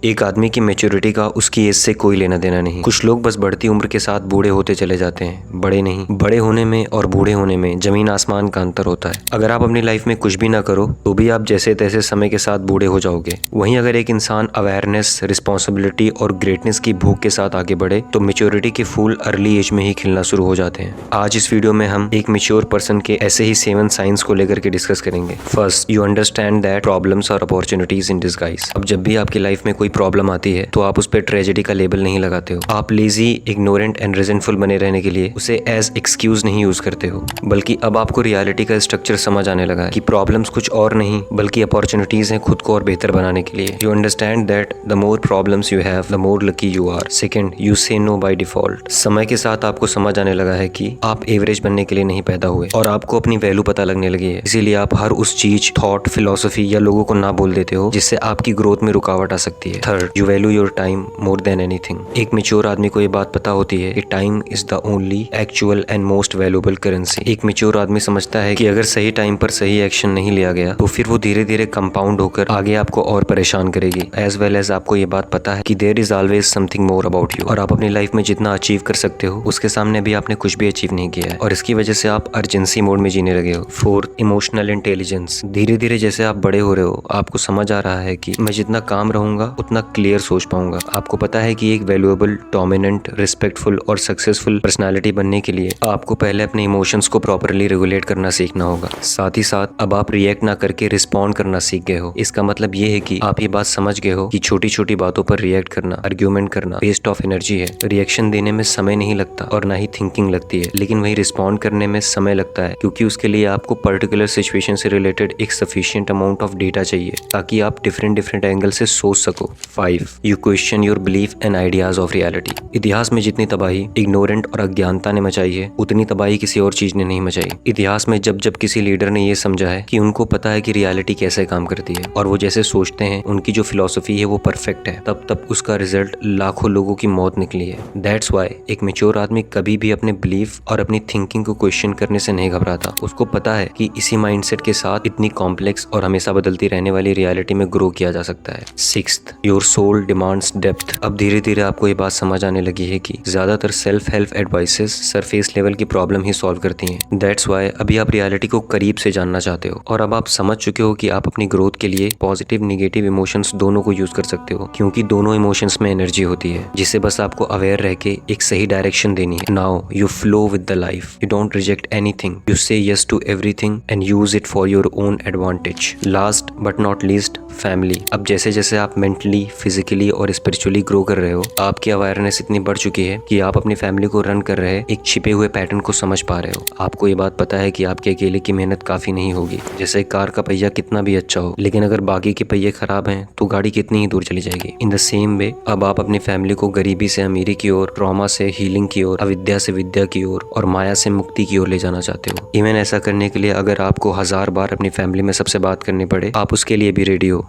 एक आदमी की मैच्योरिटी का उसकी एज से कोई लेना देना नहीं। कुछ लोग बस बढ़ती उम्र के साथ बूढ़े होते चले जाते हैं, बड़े नहीं। बड़े होने में और बूढ़े होने में जमीन आसमान का अंतर होता है। अगर आप अपनी लाइफ में कुछ भी ना करो तो भी आप जैसे तैसे समय के साथ बूढ़े हो जाओगे। वहीं अगर एक इंसान अवेयरनेस, रिस्पॉन्सिबिलिटी और ग्रेटनेस की भूख के साथ आगे बढ़े तो मैच्योरिटी के फूल अर्ली एज में ही खिलना शुरू हो जाते हैं। आज इस वीडियो में हम एक मैच्योर पर्सन के ऐसे ही 7 साइंस को लेकर के डिस्कस करेंगे। First, you understand that problems और अपॉर्चुनिटीज इन डिस्गाइज। अब जब भी आपकी लाइफ में कोई प्रॉब्लम आती है तो आप उस पर ट्रेजेडी का लेबल नहीं लगाते हो। आप लेजी, इग्नोरेंट एंड रिजेंटफुल बने रहने के लिए उसे एज एक्सक्यूज नहीं यूज करते हो, बल्कि अब आपको रियलिटी का स्ट्रक्चर समझ आने लगा है कि प्रॉब्लम्स कुछ और नहीं बल्कि अपॉर्चुनिटीज हैं खुद को और बेहतर बनाने के लिए। You understand that the more problems you have the more lucky you are. Second, you say no by default. समय के साथ आपको समझ आने लगा है कि आप एवरेज बनने के लिए नहीं पैदा हुए और आपको अपनी वैल्यू पता लगने लगी है। इसीलिए आप हर उस चीज, थॉट, फिलोसफी या लोगों को ना बोल देते हो जिससे आपकी ग्रोथ में रुकावट आ सकती है। Third, you value your time more than anything. एक मैच्योर आदमी को ये बात पता होती है कि time is the only actual and most valuable currency. एक मैच्योर आदमी समझता है कि अगर सही टाइम पर सही एक्शन नहीं लिया गया तो फिर वो धीरे धीरे कंपाउंड होकर आगे आपको और परेशान करेगी। एज वेल एज आपको ये बात पता है कि there is always something more about you, और आप अपनी लाइफ में जितना अचीव कर सकते हो उसके सामने भी आपने कुछ भी अचीव नहीं किया है और इसकी वजह से आप अर्जेंसी मोड में जीने लगे हो। Fourth, emotional intelligence. धीरे धीरे जैसे आप बड़े हो रहे हो आपको समझ आ रहा है कि मैं जितना काम रहूंगा उतना क्लियर सोच पाऊंगा। आपको पता है कि एक वैल्यूएबल, डोमिनेंट, रिस्पेक्टफुल और सक्सेसफुल पर्सनालिटी बनने के लिए आपको पहले अपने इमोशंस को प्रॉपरली रेगुलेट करना सीखना होगा। साथ ही साथ अब आप रिएक्ट ना करके रिस्पॉन्ड करना सीख गए हो। इसका मतलब ये है कि आप ये बात समझ गए हो कि छोटी छोटी बातों पर रिएक्ट करना, आर्ग्यूमेंट करना वेस्ट ऑफ एनर्जी है। रिएक्शन देने में समय नहीं लगता और ना ही थिंकिंग लगती है, लेकिन वही रिस्पॉन्ड करने में समय लगता है क्योंकि उसके लिए आपको पर्टिकुलर सिचुएशन से रिलेटेड एक सफिशिएंट अमाउंट ऑफ डेटा चाहिए ताकि आप डिफरेंट एंगल से सोच सको। 5, you question your belief and ideas of reality. इतिहास में जितनी तबाही इग्नोरेंट और अज्ञानता ने मचाई है उतनी तबाही किसी और चीज ने नहीं मचाई। इतिहास में जब जब किसी लीडर ने यह समझा है कि उनको पता है कि रियलिटी कैसे काम करती है और वो जैसे सोचते हैं, उनकी जो फिलॉसफी है वो परफेक्ट है, तब तब उसका रिजल्ट लाखों लोगों की मौत निकली है। दैट्स वाई एक मैच्योर आदमी कभी भी अपने बिलीफ और अपनी थिंकिंग को क्वेश्चन करने से नहीं घबराता। उसको पता है कि इसी माइंडसेट के साथ इतनी कॉम्प्लेक्स और हमेशा बदलती रहने वाली रियलिटी में ग्रो किया जा सकता है। Sixth, your soul demands depth. अब धीरे धीरे आपको ये बात समझ आने लगी है कि ज्यादातर self help advices surface level की प्रॉब्लम ही सॉल्व करती हैं। दैट्स वाई अभी आप रियलिटी को करीब से जानना चाहते हो और अब आप समझ चुके हो कि आप अपनी ग्रोथ के लिए पॉजिटिव, निगेटिव इमोशंस दोनों को यूज कर सकते हो क्योंकि दोनों इमोशंस में एनर्जी होती है जिसे बस आपको अवेयर रह के एक सही डायरेक्शन देनी है। Now you flow with the life, you don't reject anything, you say yes to everything and use it for your own advantage. Last but not least, family. अब जैसे जैसे आप मेंटली, फिजिकली और स्पिरिचुअली ग्रो कर रहे हो आपकी awareness इतनी बढ़ चुकी है कि आप अपनी फैमिली को रन कर रहे एक छिपे हुए पैटर्न को समझ पा रहे हो। आपको ये बात पता है कि आपके अकेले की मेहनत काफी नहीं होगी। जैसे कार का पहिया कितना भी अच्छा हो लेकिन अगर बाकी के पहिए खराब हैं तो गाड़ी कितनी ही दूर चली जाएगी। इन द सेम वे अब आप अपनी फैमिली को गरीबी से अमीरी की ओर, ट्रॉमा से हीलिंग की ओर, अविद्या से विद्या की ओर और माया से मुक्ति की ओर ले जाना चाहते हो। इवन ऐसा करने के लिए अगर आपको 1000 बार अपनी फैमिली में सबसे बात करनी पड़े आप उसके लिए भी रेडी हो।